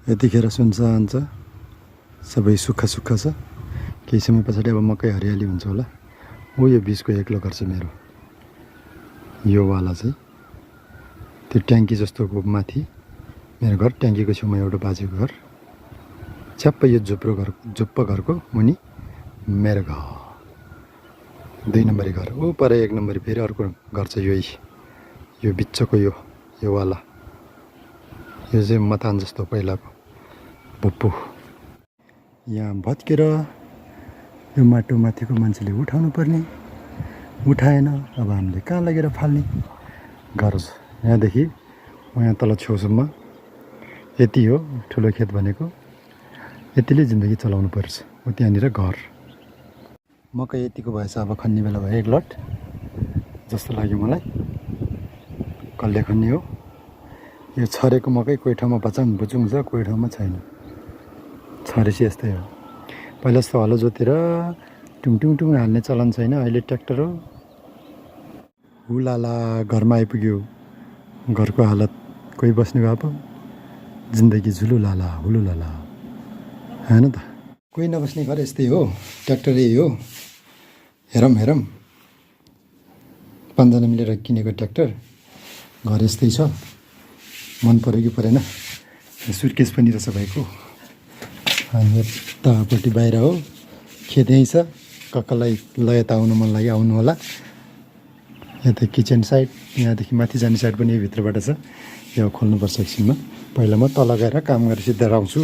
यतिखेर सुनसान छ, सबै सुक्खा सुक्खा छ। केही समय पछाडि अब मकै हरियाली हुन्छ होला। हो यो बिचको एक्लो घर चाहिँ मेरो, यो वाला चाहिँ त्यो ट्याङ्की जस्तोको माथि मेरो घर, ट्याङ्कीको छेउमा एउटा बाजेको घर, छ्याप्पै यो झुप्प घरको मुनि मेरो घर, 2 नम्बरी घर। ऊ पर 1 नम्बरी फेरि अर्को घर छ, यही यो बिचको यो वाला, यो चाहिँ मतान जस्तो पहिलाको भुप्पु। यहाँ भत्केर यो माटो माथिको मान्छेले उठाउनु पर्ने, उठाएन, अब हामीले कहाँ लगेर फाल्ने गाह्रो छ। यहाँदेखि यहाँ तल छेउसम्म यति हो ठुलो खेत भनेको, यतिले जिन्दगी चलाउनु पर्छ। हो त्यहाँनिर घर। मकै यतिको भएछ, अब खन्ने बेला भयो 1 लट जस्तो लाग्यो मलाई। कसले खन्ने हो? यो छरेको मकै कोही ठाउँमा बचाङ बुचुङ छ, कोही ठाउँमा छैन। छरेपछि यस्तै हो। पहिला जस्तो हलो जोतेर टुङ टुङ टुङ हाल्ने चलन छैन, अहिले ट्र्याक्टर हो। हुलाला घरमा आइपुग्यो, घरको हालत कोही बस्ने भए पो जिन्दगी झुलुलाला हुलुलाला, होइन त? कोही नबस्ने घर यस्तै हो, ट्र्याक्टर यही हो। हेरौँ 5 जना मिलेर किनेको ट्र्याक्टर, घर यस्तै छ। मन पऱ्यो कि परेन? सुटकेस पनि रहेछ भाइको। अनि यतापट्टि बाहिर हो, खेत यहीँ छ। कक्कलाई ल यता आउनु मन लाग्यो आउनु होला। यता किचन साइड, यहाँदेखि माथि जाने साइड पनि भित्रबाट छ। यो खोल्नुपर्छ एकछिनमा। पहिला म तल गएर काम गरेर सिधै आउँछु।